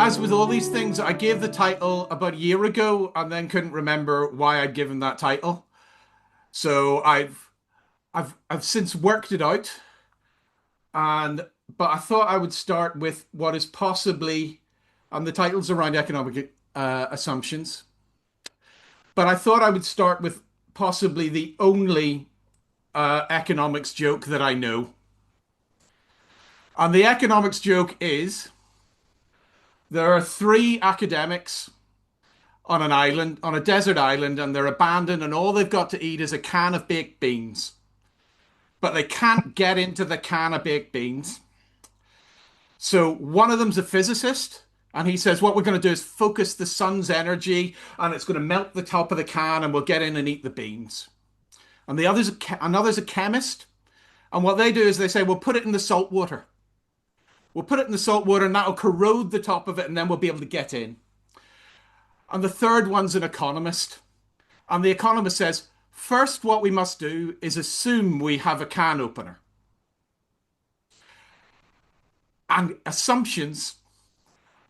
as with all these things, I gave the title about a year ago and then couldn't remember why I'd given that title. So I've since worked it out, and but I thought I would start with what is possibly, and the title's around economic assumptions. But I thought I would start with possibly the only economics joke that I know. And the economics joke is there are three academics on an island, on a desert island, and they're abandoned, and all they've got to eat is a can of baked beans. But they can't get into the can of baked beans. So one of them's a physicist, and he says, what we're going to do is focus the sun's energy, and it's going to melt the top of the can, and we'll get in and eat the beans. And another's a chemist, and what they do is they say, we'll put it in the salt water. We'll put it in the salt water, and that'll corrode the top of it, and then we'll be able to get in. And the third one's an economist. And the economist says, first, what we must do is assume we have a can opener. And assumptions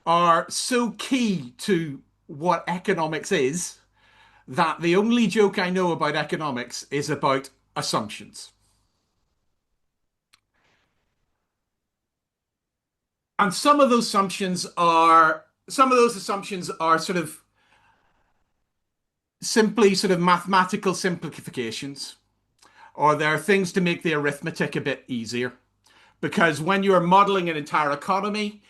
are so key to what economics is that the only joke I know about economics is about assumptions. And some of those assumptions are sort of simply sort of mathematical simplifications, or there are things to make the arithmetic a bit easier. Because when you're modeling an entire economy,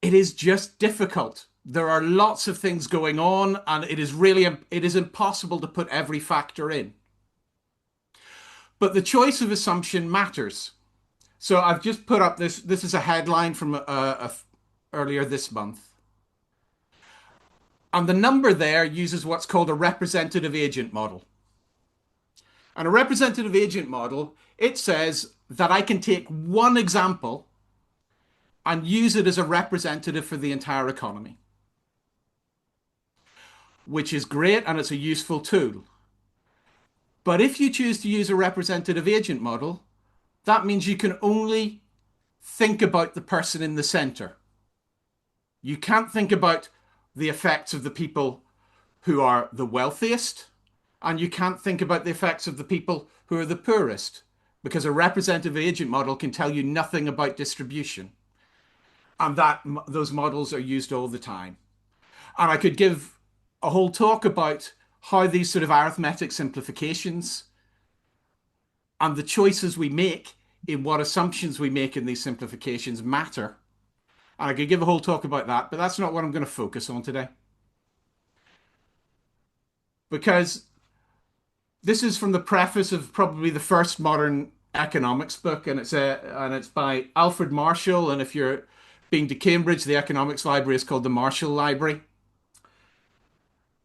it is just difficult. There are lots of things going on, and it is impossible to put every factor in. But the choice of assumption matters. So I've just put up this. This is a headline from earlier this month. And the number there uses what's called a representative agent model. And a representative agent model, it says that I can take one example and use it as a representative for the entire economy, which is great and it's a useful tool. But if you choose to use a representative agent model, that means you can only think about the person in the center. You can't think about the effects of the people who are the wealthiest, and you can't think about the effects of the people who are the poorest, because a representative agent model can tell you nothing about distribution. And those models are used all the time. And I could give a whole talk about how these sort of arithmetic simplifications and the choices we make in what assumptions we make in these simplifications matter. And I could give a whole talk about that, but that's not what I'm going to focus on today. Because this is from the preface of probably the first modern economics book, and it's by Alfred Marshall. And if you're being to Cambridge, the economics library is called the Marshall Library.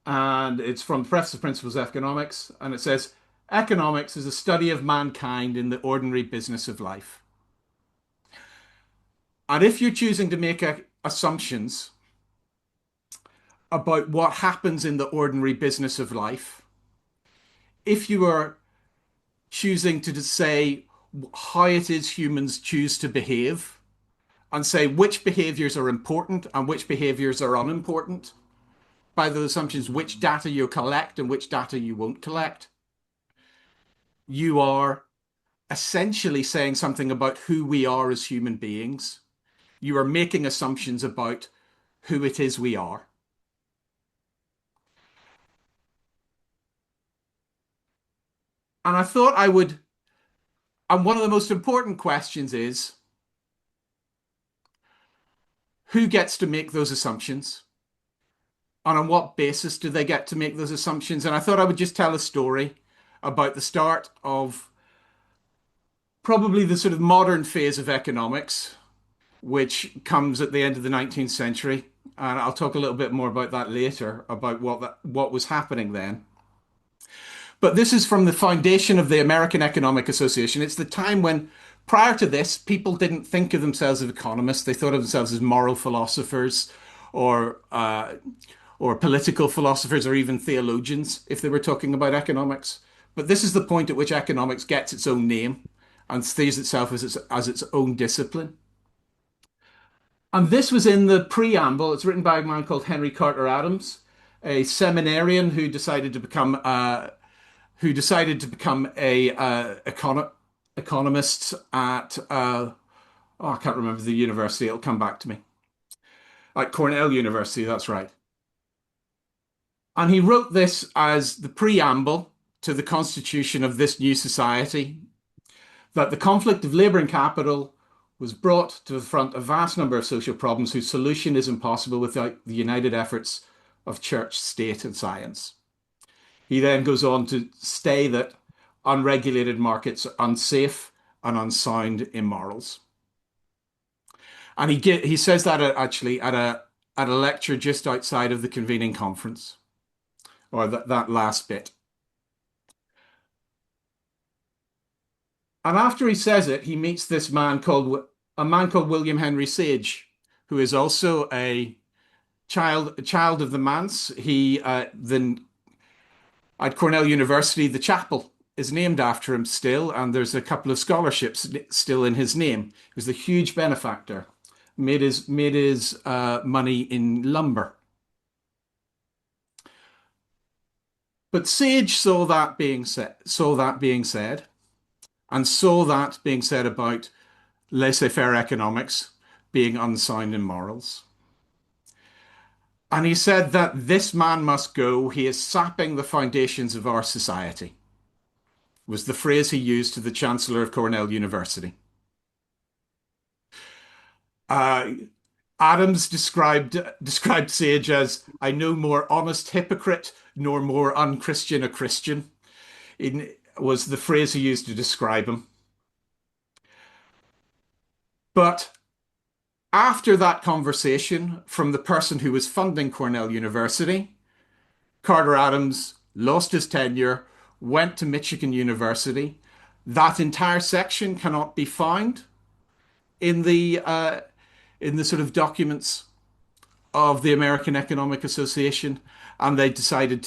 And it's from Preface of Principles of Economics, and it says, economics is a study of mankind in the ordinary business of life. And if you're choosing to make assumptions about what happens in the ordinary business of life, if you are choosing to say how it is humans choose to behave, and say which behaviors are important and which behaviors are unimportant, by those assumptions, which data you collect and which data you won't collect, you are essentially saying something about who we are as human beings. You are making assumptions about who it is we are. And I thought I would, and one of the most important questions is, who gets to make those assumptions? And on what basis do they get to make those assumptions? And I thought I would just tell a story about the start of probably the sort of modern phase of economics, which comes at the end of the 19th century. And I'll talk a little bit more about that later, about what was happening then. But this is from the foundation of the American Economic Association. It's the time when, prior to this, people didn't think of themselves as economists. They thought of themselves as moral philosophers or political philosophers or even theologians if they were talking about economics. But this is the point at which economics gets its own name and sees itself as its own discipline. And this was in the preamble. It's written by a man called Henry Carter Adams, a seminarian who decided to become a economist at oh, I can't remember the university. It'll come back to me. At Cornell University, that's right. And he wrote this as the preamble to the constitution of this new society, that the conflict of labor and capital was brought to the front a vast number of social problems whose solution is impossible without the united efforts of church, state, and science. He then goes on to say that unregulated markets are unsafe and unsound in morals. And he says that actually at a lecture just outside of the convening conference, or that last bit. And after he says it, he meets this man called a man called William Henry Sage, who is also a child of the manse. He then at Cornell University, the chapel is named after him still, and there's a couple of scholarships still in his name. He was a huge benefactor, made his money in lumber. But Sage saw that being said, and saw that being said about laissez-faire economics being unsound in morals. And he said that this man must go. He is sapping the foundations of our society, was the phrase he used to the Chancellor of Cornell University. Uh, Adams described Sage as I no more honest hypocrite nor more unchristian a Christian. Was the phrase he used to describe him. But after that conversation from the person who was funding Cornell University, Carter Adams lost his tenure, went to Michigan University. That entire section cannot be found in the sort of documents of the American Economic Association, and they decided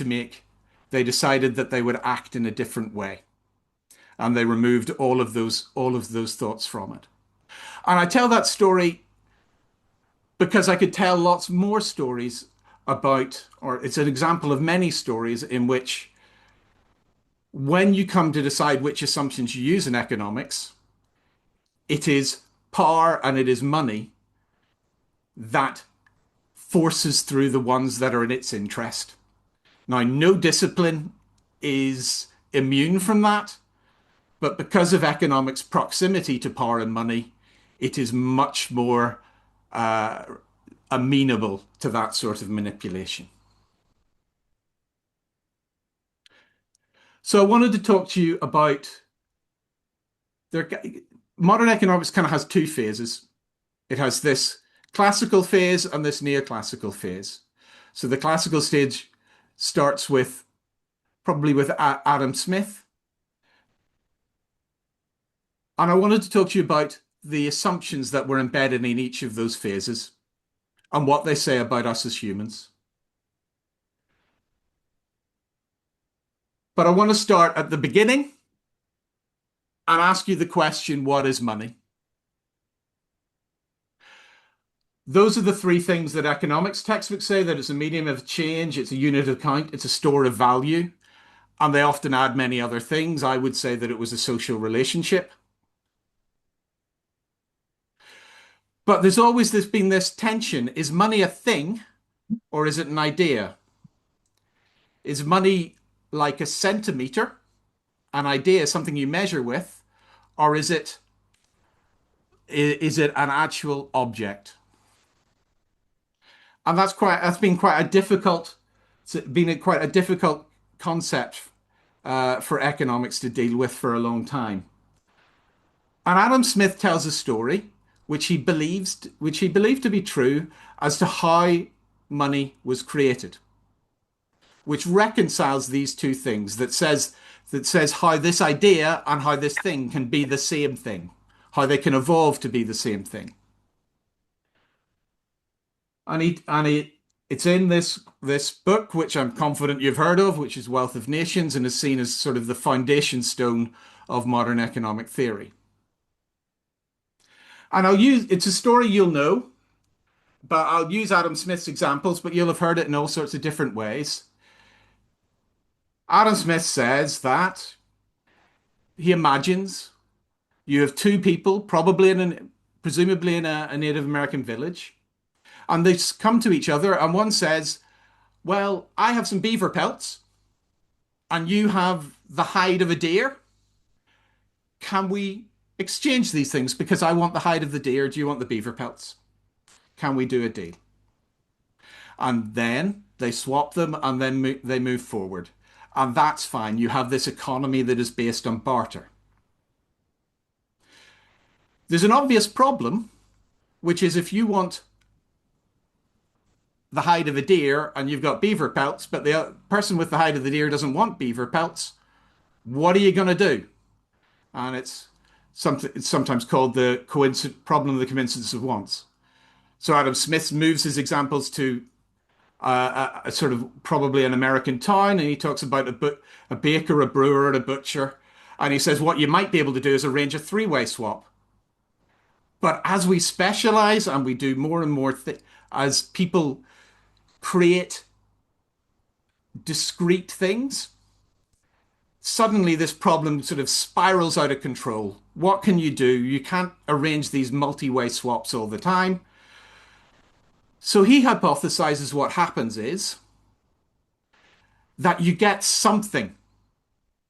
that they would act in a different way, and they removed all of those thoughts from it. And I tell that story because I could tell lots more stories about, or it's an example of many stories in which when you come to decide which assumptions you use in economics, it is power and it is money that forces through the ones that are in its interest. Now, no discipline is immune from that, but because of economics' proximity to power and money, it is much more amenable to that sort of manipulation. So I wanted to talk to you about their modern economics kind of has two phases. It has this classical phase and this neoclassical phase. So the classical stage starts with probably with Adam Smith. And I wanted to talk to you about the assumptions that were embedded in each of those phases and what they say about us as humans. But I want to start at the beginning and ask you the question, what is money? Those are the three things that economics textbooks say, that it's a medium of change, it's a unit of account, it's a store of value. And they often add many other things. I would say that it was a social relationship. But there's always been this tension. Is money a thing or is it an idea? Is money like a centimeter, an idea, something you measure with, or is it an actual object? And that's been quite a difficult it's been quite a difficult concept for economics to deal with for a long time. And Adam Smith tells a story which he believed to be true as to how money was created, which reconciles these two things that says how this idea and how this thing can be the same thing, how they can evolve to be the same thing. It's in this book, which I'm confident you've heard of, which is Wealth of Nations, and is seen as sort of the foundation stone of modern economic theory. And it's a story you'll know. but I'll use Adam Smith's examples, but you'll have heard it in all sorts of different ways. Adam Smith says that he imagines you have two people, presumably in a Native American village, and they come to each other, and one says, "Well, I have some beaver pelts, and you have the hide of a deer. Can we exchange these things? Because I want the hide of the deer. Do you want the beaver pelts? Can we do a deal?" And then they swap them, and then they move forward. And that's fine. You have this economy that is based on barter. There's an obvious problem, which is if you want the hide of a deer and you've got beaver pelts, but the person with the hide of the deer doesn't want beaver pelts, what are you going to do? And it's sometimes called the problem of the coincidence of wants. So Adam Smith moves his examples to a sort of probably an American town, and he talks about a baker, a brewer, and a butcher. And he says what you might be able to do is arrange a three-way swap. But as we specialize and we do more and more, as people create discrete things, suddenly this problem sort of spirals out of control. What can you do? You can't arrange these multi-way swaps all the time. So he hypothesizes what happens is that you get something,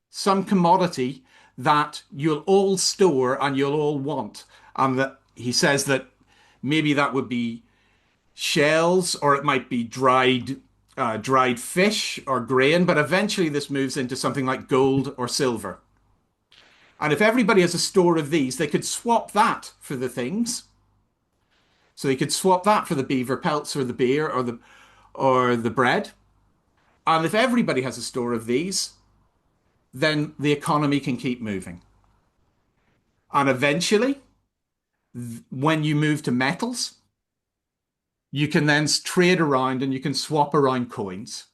some commodity that you'll all store and you'll all want. And that he says that maybe that would be shells, or it might be dried fish or grain, but eventually this moves into something like gold or silver. And if everybody has a store of these, they could swap that for the things. So they could swap that for the beaver pelts or the beer or the bread. And if everybody has a store of these, then the economy can keep moving. And eventually, when you move to metals, you can then trade around and you can swap around coins.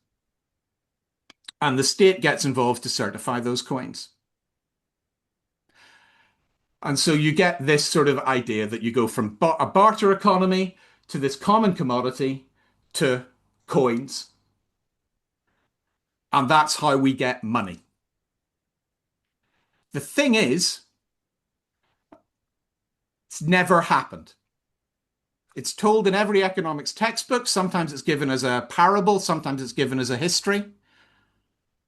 And the state gets involved to certify those coins. And so you get this sort of idea that you go from a barter economy to this common commodity to coins. And that's how we get money. The thing is, it's never happened. It's told in every economics textbook. Sometimes it's given as a parable, sometimes it's given as a history,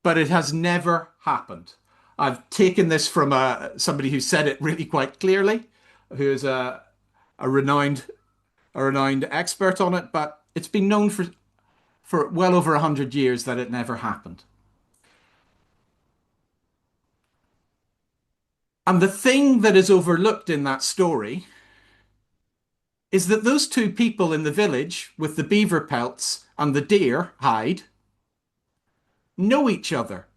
but it has never happened. I've taken this from somebody who said it really quite clearly, who is a renowned expert on it, but it's been known for well over 100 years that it never happened. And the thing that is overlooked in that story is that those two people in the village with the beaver pelts and the deer hide know each other.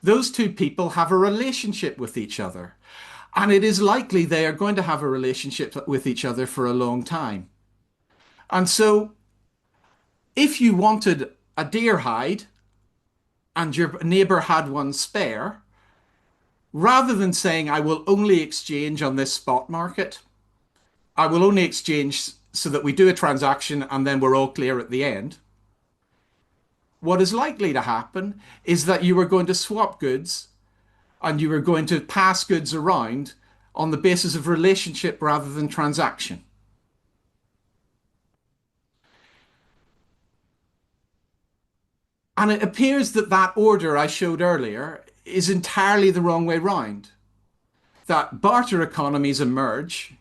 Those two people have a relationship with each other. And it is likely they are going to have a relationship with each other for a long time. And so, if you wanted a deer hide and your neighbor had one spare, rather than saying, I will only exchange on this spot market, I will only exchange so that we do a transaction and then we're all clear at the end, what is likely to happen is that you are going to swap goods and you are going to pass goods around on the basis of relationship rather than transaction. And it appears that that order I showed earlier is entirely the wrong way round. That barter economies emerge,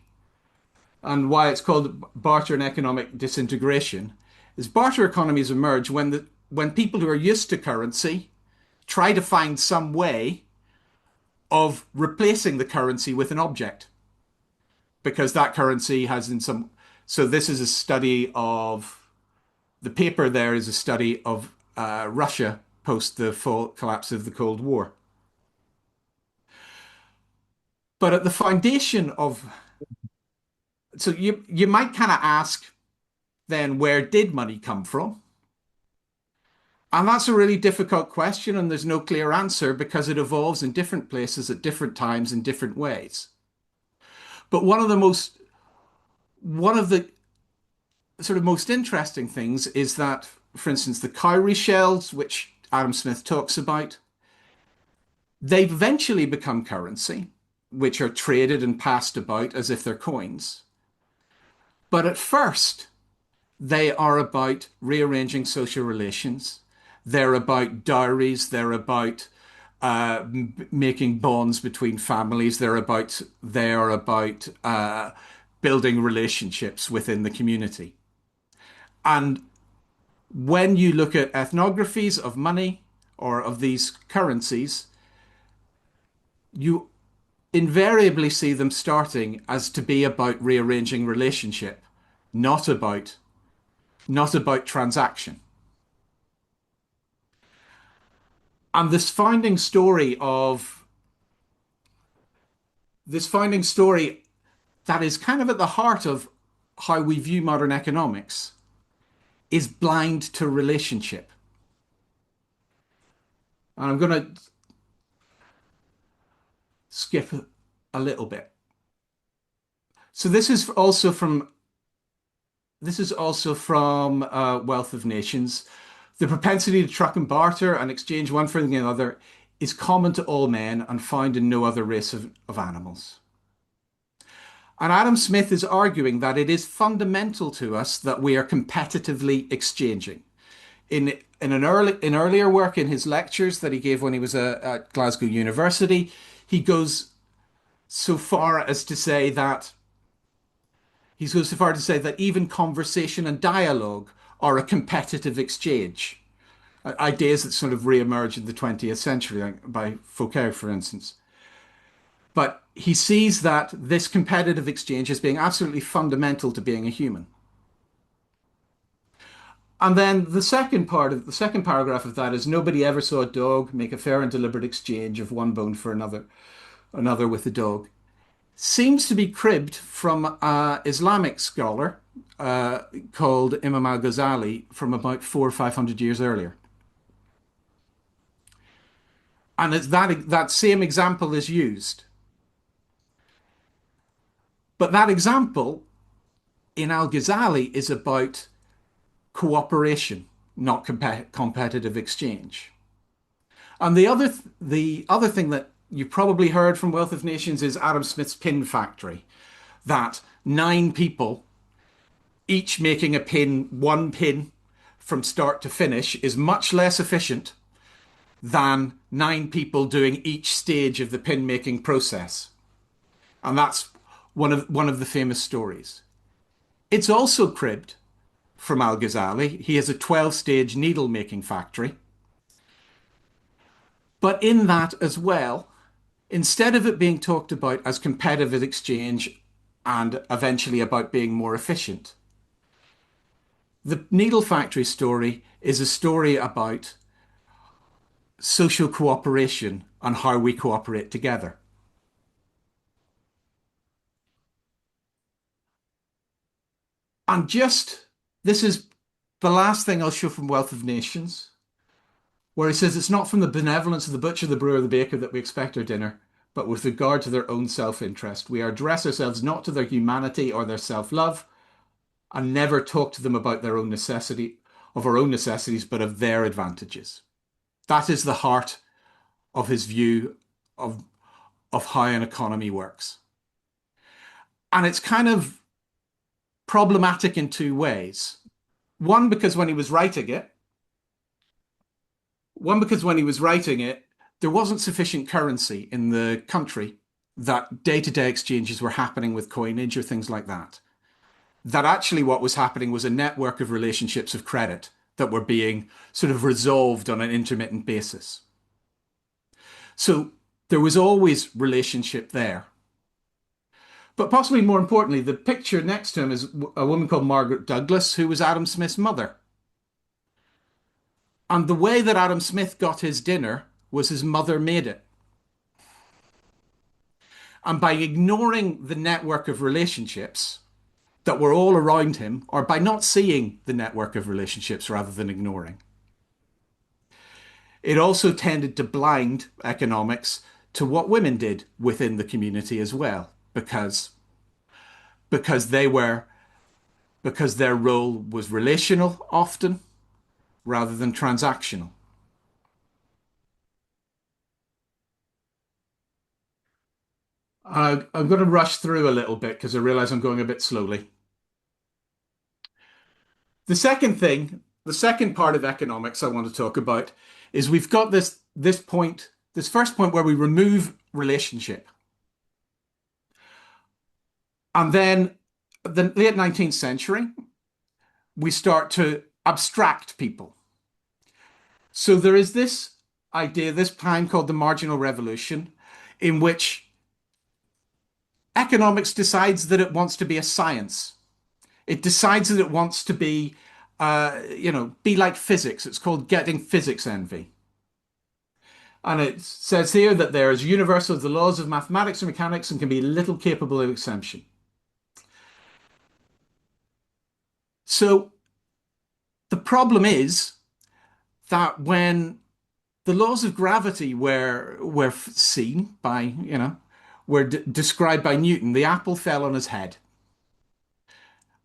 and why it's called barter and economic disintegration, is barter economies emerge when people who are used to currency try to find some way of replacing the currency with an object, because that currency has in some. So this is a study of the paper. There is a study of Russia post the full collapse of the Cold War. But at the foundation of, so you might kind of ask then, where did money come from? And that's a really difficult question, and there's no clear answer because it evolves in different places at different times in different ways. But one of the sort of most interesting things is that, for instance, the cowrie shells, which Adam Smith talks about, they've eventually become currency, which are traded and passed about as if they're coins. But at first, they are about rearranging social relations. They're about dowries. They're about making bonds between families. They are about building relationships within the community. And when you look at ethnographies of money or of these currencies, you invariably see them starting as to be about rearranging relationship, not about not about transaction. And this founding story that is kind of at the heart of how we view modern economics is blind to relationship. And I'm going to skip a little bit. So this is also from Wealth of Nations. The propensity to truck and barter and exchange one for the other is common to all men and found in no other race of animals. And Adam Smith is arguing that it is fundamental to us that we are competitively exchanging. In earlier work in his lectures that he gave when he was at Glasgow University, he goes so far as to say that even conversation and dialogue are a competitive exchange. Ideas that sort of re-emerge in the 20th century, like by Foucault, for instance. But he sees that this competitive exchange as being absolutely fundamental to being a human. And then the second paragraph of that is nobody ever saw a dog make a fair and deliberate exchange of one bone for another with the dog. Seems to be cribbed from an Islamic scholar called Imam al-Ghazali from about 400 or 500 years earlier. And it's that same example is used. But that example in al-Ghazali is about cooperation, not competitive exchange. And the other thing that you probably heard from Wealth of Nations is Adam Smith's pin factory, that 9 people each making one pin from start to finish is much less efficient than 9 people doing each stage of the pin making process. And that's one of the famous stories. It's also cribbed from Al Ghazali. He has a 12-stage needle making factory. But in that as well, instead of it being talked about as competitive exchange and eventually about being more efficient, the needle factory story is a story about social cooperation and how we cooperate together. And just this is the last thing I'll show from Wealth of Nations, where he says it's not from the benevolence of the butcher, the brewer, the baker that we expect our dinner, but with regard to their own self-interest. We address ourselves not to their humanity or their self-love, and never talk to them about our own necessities, but of their advantages. That is the heart of his view of, of how an economy works. And it's kind of problematic in two ways. One, because when he was writing it, there wasn't sufficient currency in the country that day-to-day exchanges were happening with coinage or things like that. That actually what was happening was a network of relationships of credit that were being sort of resolved on an intermittent basis. So there was always relationship there. But possibly more importantly, the picture next to him is a woman called Margaret Douglas, who was Adam Smith's mother. And the way that Adam Smith got his dinner was his mother made it. And by ignoring the network of relationships that were all around him, or by not seeing the network of relationships rather than ignoring, it also tended to blind economics to what women did within the community as well, because they were because their role was relational often rather than transactional. I'm going to rush through a little bit because I realize I'm going a bit slowly. The second part of economics I want to talk about is we've got this first point where we remove relationship. And then the late 19th century, we start to abstract people. So there is this idea, this time called the marginal revolution, in which economics decides that it wants to be a science. It decides that it wants to be, be like physics. It's called getting physics envy. And it says here that there is universal the laws of mathematics and mechanics and can be little capable of exemption. So the problem is that when the laws of gravity were seen by, were described by Newton, the apple fell on his head.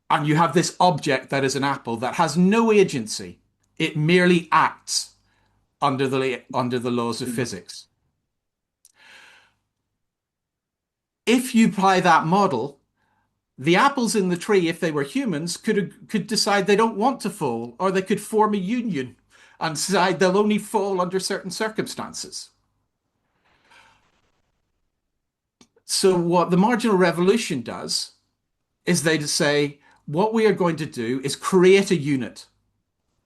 And you have this object that is an apple that has no agency. It merely acts under the laws of physics. If you apply that model, the apples in the tree, if they were humans, could decide they don't want to fall, or they could form a union and decide they'll only fall under certain circumstances. So what the marginal revolution does is they say, what we are going to do is create a unit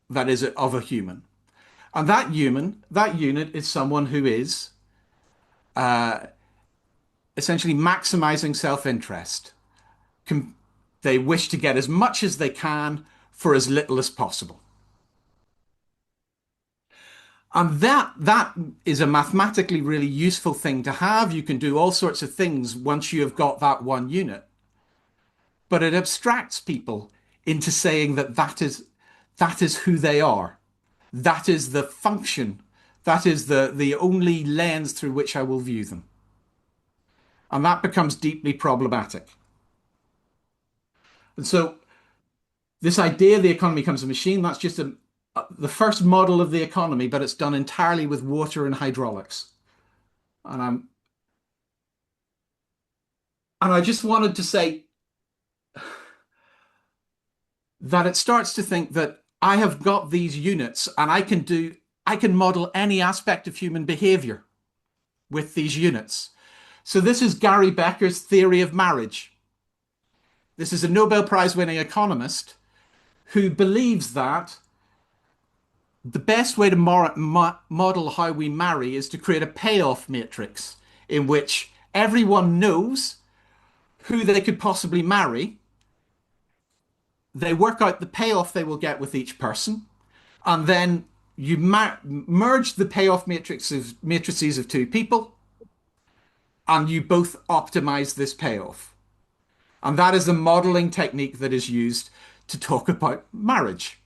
that is of a human. And that unit is someone who is essentially maximizing self-interest. They wish to get as much as they can for as little as possible. And that is a mathematically really useful thing to have. You can do all sorts of things once you have got that one unit. But it abstracts people into saying that that is who they are. That is the function. That is the only lens through which I will view them. And that becomes deeply problematic. And so this idea the economy becomes a machine, that's just the first model of the economy, but it's done entirely with water and hydraulics. And I just wanted to say that it starts to think that I have got these units and I can model any aspect of human behavior with these units. So this is Gary Becker's theory of marriage. This is a Nobel Prize winning economist who believes that the best way to model how we marry is to create a payoff matrix in which everyone knows who they could possibly marry. They work out the payoff they will get with each person, and then you merge the payoff matrices of two people, and you both optimize this payoff. And that is the modeling technique that is used to talk about marriage.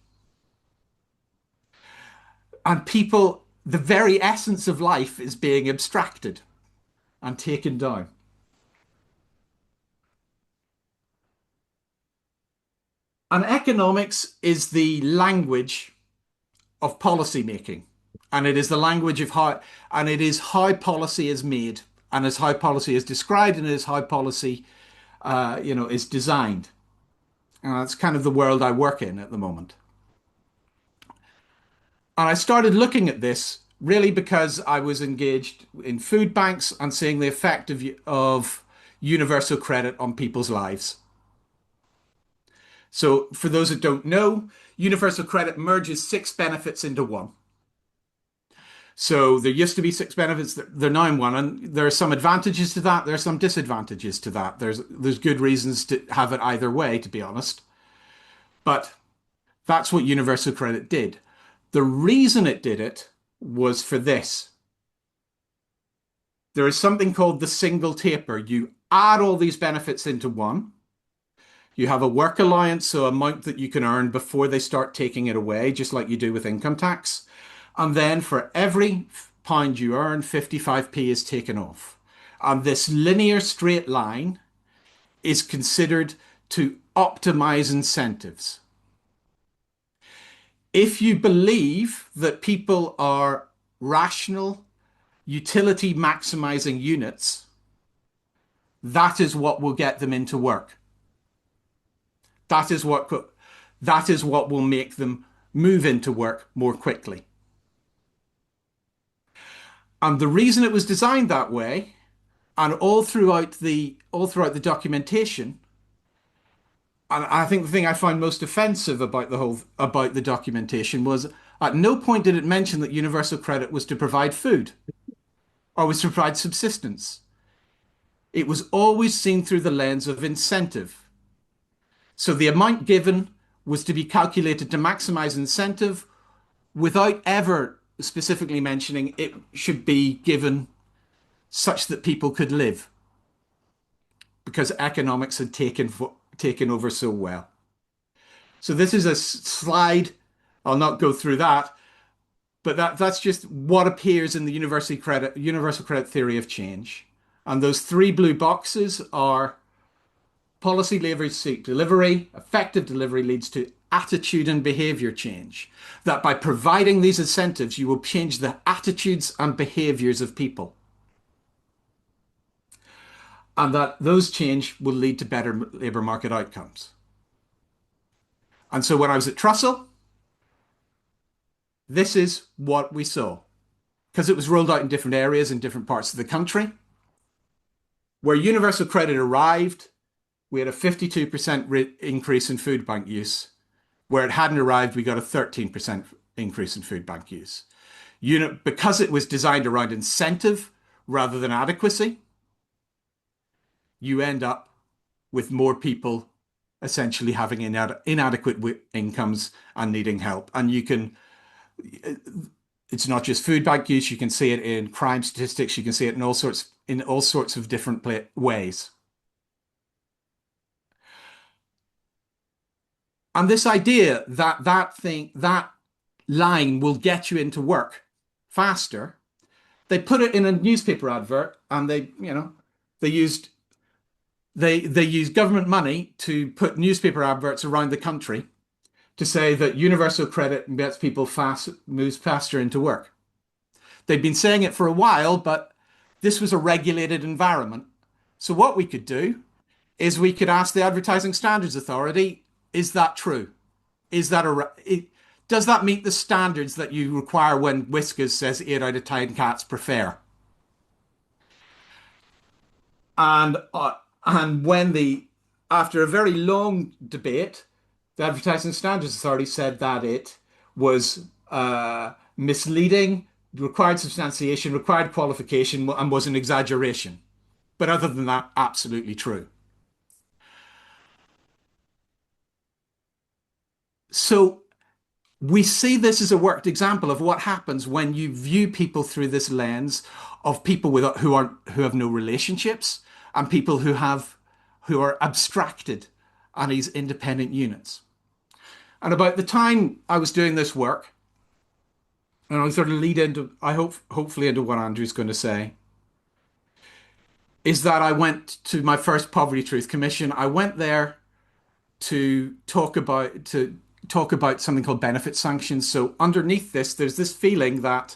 And people, the very essence of life is being abstracted and taken down. And economics is the language of policy making. And it is the language of and it is how policy is made, and is how policy is described, and it is how policy, is designed. And that's kind of the world I work in at the moment. And I started looking at this really because I was engaged in food banks and seeing the effect of universal credit on people's lives. So for those that don't know, universal credit merges six benefits into one. So there used to be six benefits, they're now in one, and there are some advantages to that, there are some disadvantages to that. There's good reasons to have it either way, to be honest. But that's what universal credit did. The reason it did it was for this. There is something called the single taper. You add all these benefits into one. You have a work allowance, so amount that you can earn before they start taking it away, just like you do with income tax. And then for every pound you earn, 55p is taken off. And this linear straight line is considered to optimize incentives. If you believe that people are rational, utility maximizing units, that is what will get them into work. That is what that is what will make them move into work more quickly. And the reason it was designed that way, and all throughout the documentation, and I think the thing I find most offensive about the documentation was at no point did it mention that universal credit was to provide food or was to provide subsistence. It was always seen through the lens of incentive. So the amount given was to be calculated to maximize incentive without ever specifically mentioning it should be given such that people could live because economics had taken over so well. So this is a slide. I'll not go through that, but that's just what appears in the universal credit theory of change. And those three blue boxes are policy levers seek delivery, effective delivery leads to attitude and behavior change. That by providing these incentives, you will change the attitudes and behaviors of people. And that those change will lead to better labour market outcomes. And so when I was at Trussell, this is what we saw. Because it was rolled out in different areas in different parts of the country. Where universal credit arrived, we had a 52% increase in food bank use. Where it hadn't arrived, we got a 13% increase in food bank use. Because it was designed around incentive rather than adequacy, you end up with more people essentially having inadequate incomes and needing help. And it's not just food bank use, you can see it in crime statistics, you can see it in all sorts of different ways. And this idea that that line will get you into work faster, they put it in a newspaper advert and they used government money to put newspaper adverts around the country to say that universal credit gets people moves faster into work. They'd been saying it for a while, but this was a regulated environment. So what we could do is we could ask the Advertising Standards Authority, is that true? Does that meet the standards that you require when Whiskas says 8 out of 10 cats prefer? And after a very long debate, the Advertising Standards Authority said that it was misleading, required substantiation, required qualification, and was an exaggeration. But other than that, absolutely true. So we see this as a worked example of what happens when you view people through this lens of people who have no relationships and people who are abstracted and these independent units. And about the time I was doing this work, and I'll sort of lead into, hopefully into what Andrew's going to say, is that I went to my first Poverty Truth Commission. I went there to talk about something called benefit sanctions. So underneath this, there's this feeling that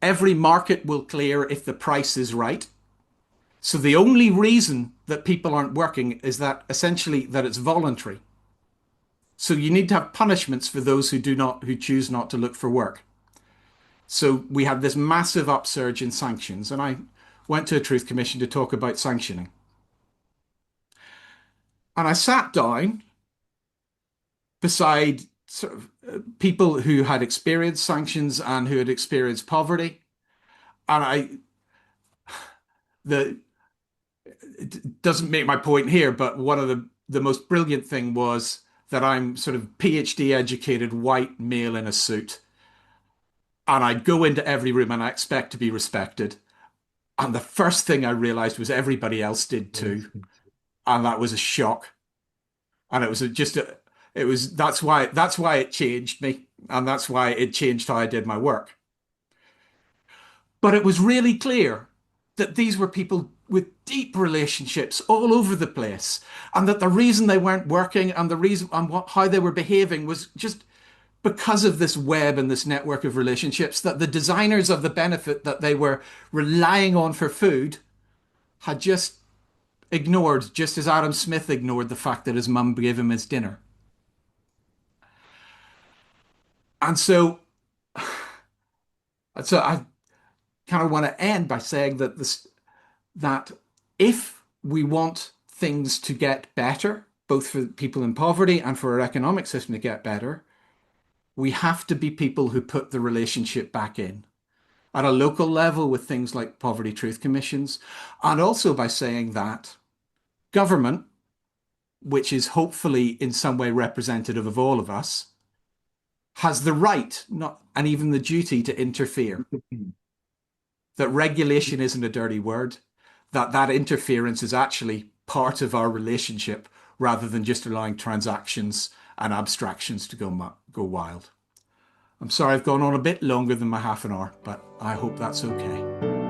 every market will clear if the price is right. So the only reason that people aren't working is that essentially that it's voluntary. So you need to have punishments for those who choose not to look for work. So we had this massive upsurge in sanctions, and I went to a Truth Commission to talk about sanctioning. And I sat down beside sort of people who had experienced sanctions and who had experienced poverty. And it doesn't make my point here, but one of the most brilliant thing was that I'm sort of PhD educated white male in a suit. And I'd go into every room and I expect to be respected. And the first thing I realized was everybody else did too. And that was a shock. And it was that's why it changed me. And that's why it changed how I did my work. But it was really clear that these were people with deep relationships all over the place, and that the reason they weren't working and the reason and how they were behaving was just because of this web and this network of relationships that the designers of the benefit that they were relying on for food had just ignored, just as Adam Smith ignored the fact that his mum gave him his dinner. And so I kind of want to end by saying that if we want things to get better, both for people in poverty and for our economic system to get better, we have to be people who put the relationship back in at a local level with things like poverty truth commissions, and also by saying that government, which is hopefully in some way representative of all of us, has the right, not and even the duty to interfere. That regulation isn't a dirty word, that interference is actually part of our relationship rather than just allowing transactions and abstractions to go wild. I'm sorry I've gone on a bit longer than my half an hour, but I hope that's okay.